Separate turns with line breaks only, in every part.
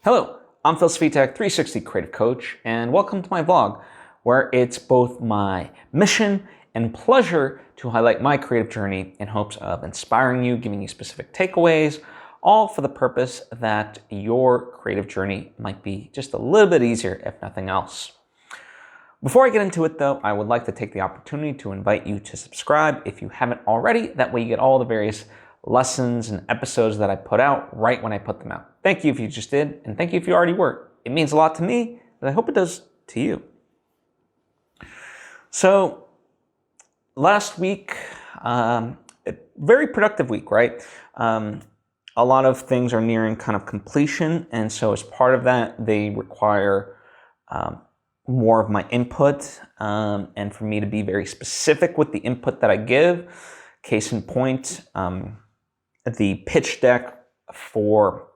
Hello, I'm Svitek, 360 Creative Coach, and welcome to my vlog, where it's both my mission and pleasure to highlight my creative journey in hopes of inspiring you, giving you specific takeaways, all for the purpose that your creative journey might be just a little bit easier, if nothing else. Before I get into it though, I would like to take the opportunity to invite you to subscribe if you haven't already. That way you get all the various lessons and episodes that I put out right when I put them out. Thank you if you just did, and thank you if you already were. It means a lot to me, and I hope it does to you. So, last week, a very productive week, right? A lot of things are nearing kind of completion, and so as part of that, they require more of my input, and for me to be very specific with the input that I give. Case in point, the pitch deck for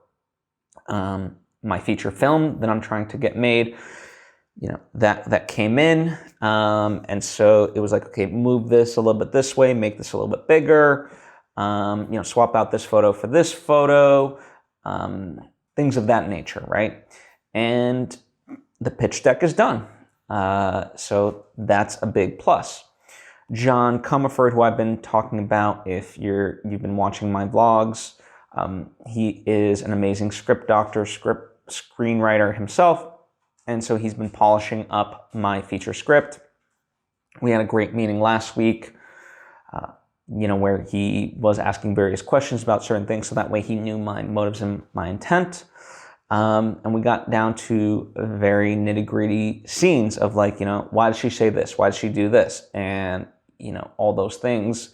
my feature film that I'm trying to get made, that came in, and so it was like, okay, move this a little bit this way, make this a little bit bigger, swap out this photo for this photo, things of that nature, right? And the pitch deck is done, so that's a big plus. John Comerford, who I've been talking about if you've been watching my vlogs, he is an amazing script doctor, screenwriter himself, and so he's been polishing up my feature script. We had a great meeting last week, where he was asking various questions about certain things, so that way he knew my motives and my intent. And we got down to very nitty-gritty scenes of like, why did she say this? Why did she do this? And, all those things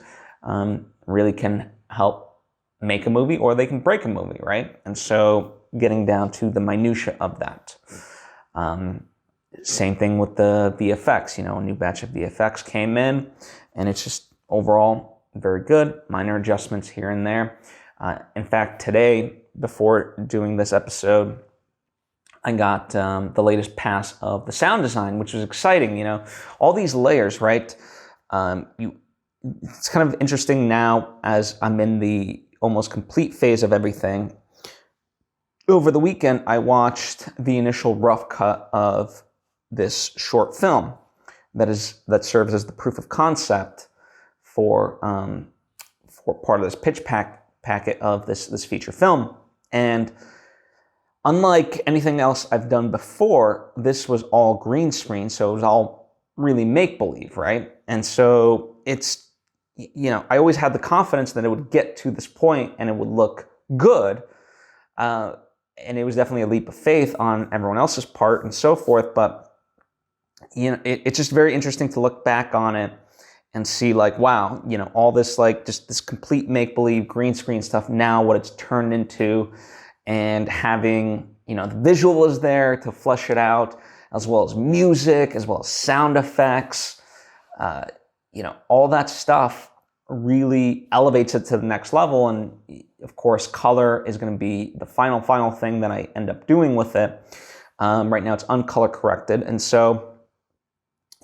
really can help make a movie, or they can break a movie, right? And so getting down to the minutia of that. Same thing with the VFX, a new batch of VFX came in, and it's just overall very good. Minor adjustments here and there. In fact, today, before doing this episode, I got the latest pass of the sound design, which was exciting. All these layers, right? It's kind of interesting now as I'm in the almost complete phase of everything. Over the weekend, I watched the initial rough cut of this short film that serves as the proof of concept for part of this pitch packet of this feature film. And unlike anything else I've done before, this was all green screen, so it was all really make-believe, right? And so it's, I always had the confidence that it would get to this point and it would look good. And it was definitely a leap of faith on everyone else's part and so forth. But, it's just very interesting to look back on it and see like, wow, all this like just this complete make-believe green screen stuff, now what it's turned into, and having, the visual is there to flesh it out, as well as music, as well as sound effects, all that stuff really elevates it to the next level. And of course, color is going to be the final thing that I end up doing with it. Right now it's uncolor corrected. And so,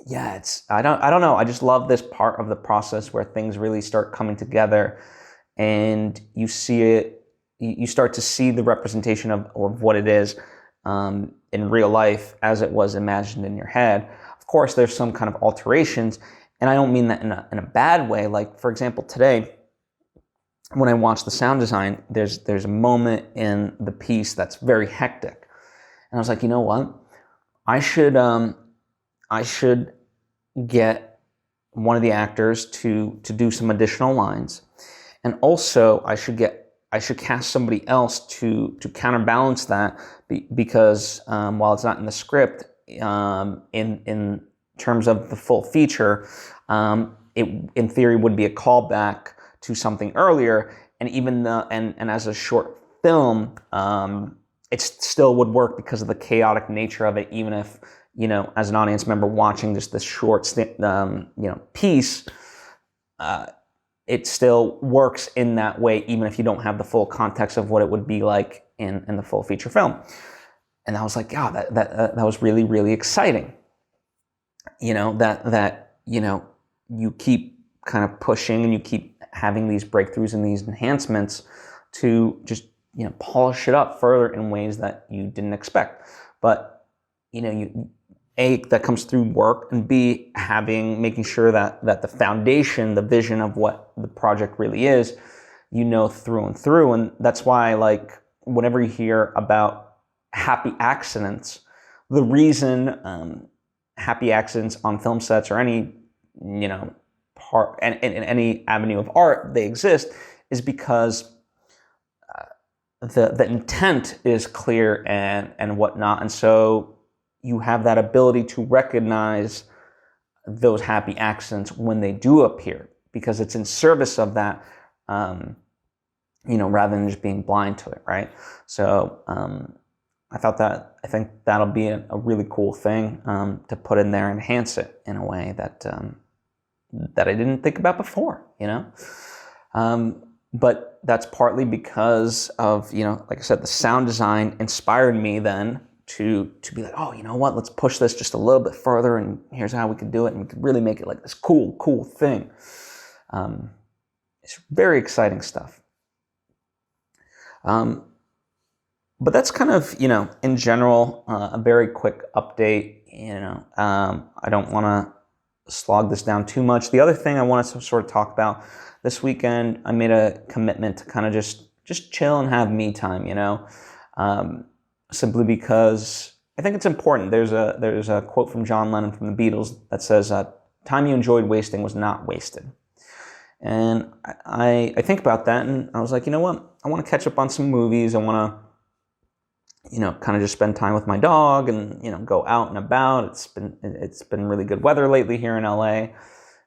yeah, I don't know. I just love this part of the process where things really start coming together and you see it, you start to see the representation of what it is in real life as it was imagined in your head. Of course, there's some kind of alterations, and I don't mean that in a bad way. Like, for example, today, when I watched the sound design, there's a moment in the piece that's very hectic. And I was like, you know what? I should get one of the actors to do some additional lines. And also I should cast somebody else to counterbalance that because while it's not in the script, in terms of the full feature, it in theory would be a callback to something earlier. And even and as a short film, it still would work because of the chaotic nature of it, even if, as an audience member watching just this short, piece, it still works in that way, even if you don't have the full context of what it would be like in the full feature film. And I was like, yeah, that was really, really exciting. You keep kind of pushing and you keep having these breakthroughs and these enhancements to just polish it up further in ways that you didn't expect. But A, that comes through work, and B, making sure that the foundation, the vision of what the project really is, through and through. And that's why, like, whenever you hear about happy accidents, the reason happy accidents on film sets or any part and in any avenue of art they exist is because the intent is clear and whatnot, and so you have that ability to recognize those happy accidents when they do appear, because it's in service of that, rather than just being blind to it, right? So I think that'll be a really cool thing to put in there and enhance it in a way that I didn't think about before, But that's partly because of, like I said, the sound design inspired me then to be like, oh, you know what, let's push this just a little bit further, and here's how we could do it, and we could really make it like this cool thing. It's very exciting stuff. But that's kind of, in general, a very quick update. I don't want to slog this down too much. The other thing I wanted to sort of talk about this weekend, I made a commitment to kind of just chill and have me time, simply because I think it's important. There's a quote from John Lennon from the Beatles that says, "Time you enjoyed wasting was not wasted." And I think about that, and I was like, you know what? I want to catch up on some movies. I want to, kind of just spend time with my dog and, go out and about. It's been really good weather lately here in LA.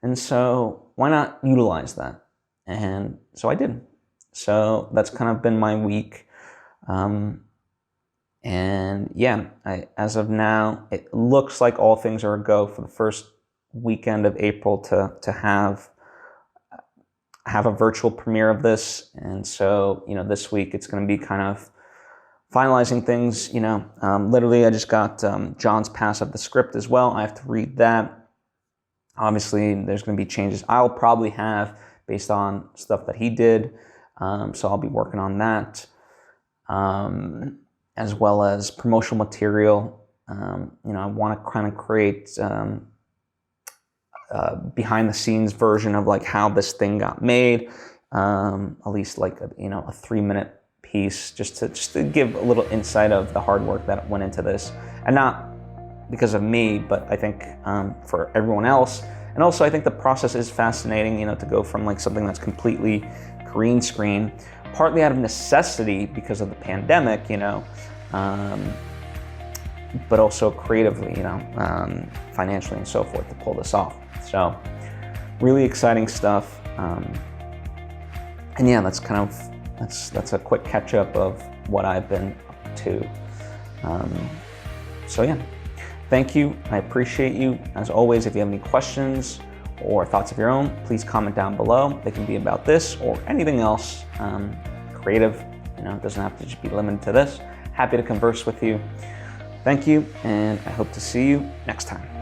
And so why not utilize that? And so I did. So that's kind of been my week. And yeah, as of now, it looks like all things are a go for the first weekend of April to have a virtual premiere of this. And so, this week it's going to be kind of finalizing things. Literally I just got John's pass of the script as well. I have to read that. Obviously there's going to be changes I'll probably have based on stuff that he did. So I'll be working on that, as well as promotional material. I want to kind of create behind the scenes version of like how this thing got made, at least like a 3-minute piece, just to give a little insight of the hard work that went into this, and not because of me, but I think for everyone else. And also I think the process is fascinating, to go from like something that's completely green screen, partly out of necessity because of the pandemic, but also creatively, financially and so forth, to pull this off. So really exciting stuff. And yeah, that's a quick catch up of what I've been up to. So yeah, thank you. I appreciate you. As always, if you have any questions or thoughts of your own, please comment down below. They can be about this or anything else creative. It doesn't have to just be limited to this. Happy to converse with you. Thank you, and I hope to see you next time.